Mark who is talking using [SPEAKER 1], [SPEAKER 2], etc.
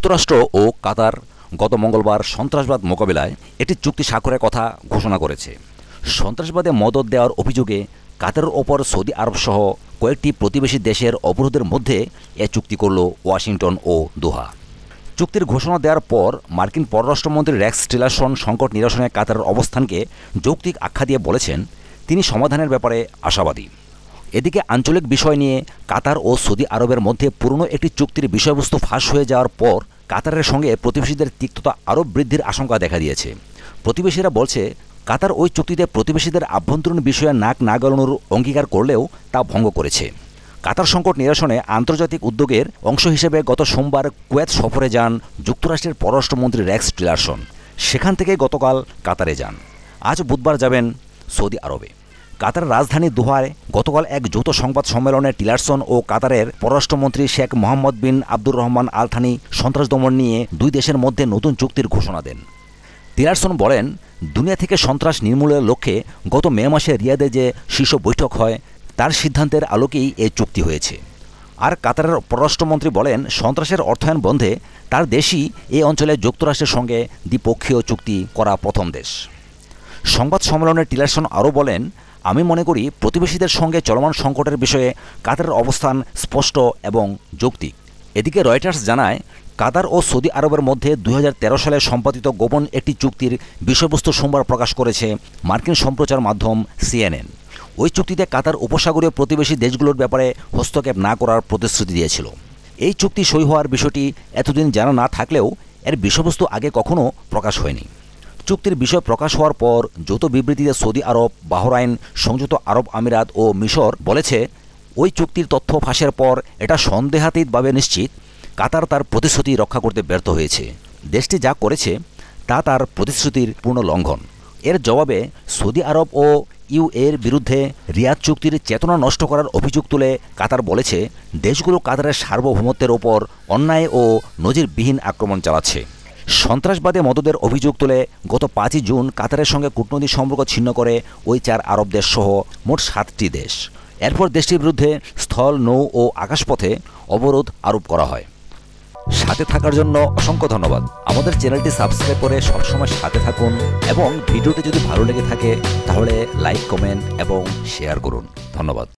[SPEAKER 1] যুক্তরাষ্ট্র ও কাতার গত মঙ্গলবার সন্ত্রাসবাদ মোকাবিলায় একটি চুক্তি স্বাক্ষরের কথা ঘোষণা করেছে। সন্ত্রাসবাদে মদদ দেওয়ার অভিযোগে কাতারের ওপর সৌদি আরবসহ কয়েকটি প্রতিবেশী দেশের অবরোধের মধ্যে এ চুক্তি করল ওয়াশিংটন ও দোহা। চুক্তির ঘোষণা দেওয়ার পর মার্কিন পররাষ্ট্রমন্ত্রী রেক্স টিলারসন সংকট নিরসনে কাতারের অবস্থানকে যৌক্তিক আখ্যা দিয়ে বলেছেন তিনি সমাধানের ব্যাপারে আশাবাদী। এদিকে আঞ্চলিক বিষয় নিয়ে কাতার ও সৌদি আরবের মধ্যে পুরনো একটি চুক্তির বিষয়বস্তু ফাঁস হয়ে যাওয়ার পর কাতারের সঙ্গে প্রতিবেশীদের তিক্ততা আরও বৃদ্ধির আশঙ্কা দেখা দিয়েছে। প্রতিবেশীরা বলছে কাতার ওই চুক্তিতে প্রতিবেশীদের আভ্যন্তরীণ বিষয়ে নাক না গলানোর অঙ্গীকার করলেও তা ভঙ্গ করেছে। কাতার সংকট নিরসনে আন্তর্জাতিক উদ্যোগের অংশ হিসেবে গত সোমবার কুয়েত সফরে যান যুক্তরাষ্ট্রের পররাষ্ট্রমন্ত্রী রেক্স টিলারসন। সেখান থেকে গতকাল কাতারে যান। আজ বুধবার যাবেন সৌদি আরবে। কাতারের রাজধানী দোহায় গতকাল এক যৌথ সংবাদ সম্মেলনে টিলারসন ও কাতারের পররাষ্ট্রমন্ত্রী শেখ মোহাম্মদ বিন আব্দুর রহমান আল থানি সন্ত্রাস দমন নিয়ে দুই দেশের মধ্যে নতুন চুক্তির ঘোষণা দেন। টিলারসন বলেন, দুনিয়া থেকে সন্ত্রাস নির্মূলের লক্ষ্যে গত মে মাসে রিয়াদে যে শীর্ষ বৈঠক হয় তার সিদ্ধান্তের আলোকেই এই চুক্তি হয়েছে। আর কাতারের পররাষ্ট্রমন্ত্রী বলেন, সন্ত্রাসের অর্থায়ন বন্ধে তার দেশই এই অঞ্চলে যুক্তরাষ্ট্রের সঙ্গে দ্বিপক্ষীয় চুক্তি করা প্রথম দেশ। সংবাদ সম্মেলনে টিলারসন আরও বলেন, আমি মনে করি প্রতিবেশীদের সঙ্গে চলমান সংকটের বিষয়ে কাতারের অবস্থান স্পষ্ট এবং যৌক্তিক। এদিকে রয়টার্স জানায়, কাতার ও সৌদি আরবের মধ্যে 2013 সালে সম্পাদিত গোপন একটি চুক্তির বিষয়বস্তু সোমবার প্রকাশ করেছে মার্কিন সম্প্রচার মাধ্যম CNN। ওই চুক্তিতে কাতার উপসাগরীয় প্রতিবেশী দেশগুলোর ব্যাপারে হস্তক্ষেপ না করার প্রতিশ্রুতি দিয়েছিল। এই চুক্তি সই হওয়ার বিষয়টি এতদিন জানা না থাকলেও এর বিষয়বস্তু আগে কখনও প্রকাশ হয়নি। চুক্তির বিষয় প্রকাশ হওয়ার পর যৌথ বিবৃতিতে সৌদি আরব, বাহরাইন, সংযুক্ত আরব আমিরাত ও মিশর বলেছে ওই চুক্তির তথ্য ফাঁসের পর এটা সন্দেহাতীতভাবে নিশ্চিত কাতার তার প্রতিশ্রুতি রক্ষা করতে ব্যর্থ হয়েছে। দেশটি যা করেছে তা তার প্রতিশ্রুতির পূর্ণ লঙ্ঘন। এর জবাবে সৌদি আরব ও ইউএর বিরুদ্ধে রিয়াদ চুক্তির চেতনা নষ্ট করার অভিযোগ তুলে কাতার বলেছে দেশগুলো কাতারের সার্বভৌমত্বের ওপর অন্যায় ও নজিরবিহীন আক্রমণ চালাচ্ছে। সন্ত্রাসবাদে মদদের অভিযোগ তুলে গত 5ই জুন কাতারের সঙ্গে কূটনৈতিক সম্পর্ক ছিন্ন করে ওই 4 আরব দেশসহ মোট 7টি দেশ। এরপর দেশটির বিরুদ্ধে স্থল, নৌ ও আকাশপথে অবরোধ আরোপ করা হয়। সাথে থাকার জন্য অসংখ্য ধন্যবাদ। আমাদের চ্যানেলটি সাবস্ক্রাইব করে সবসময় সাথে থাকুন এবং ভিডিওটি যদি ভালো লেগে থাকে তাহলে লাইক, কমেন্ট এবং শেয়ার করুন। ধন্যবাদ।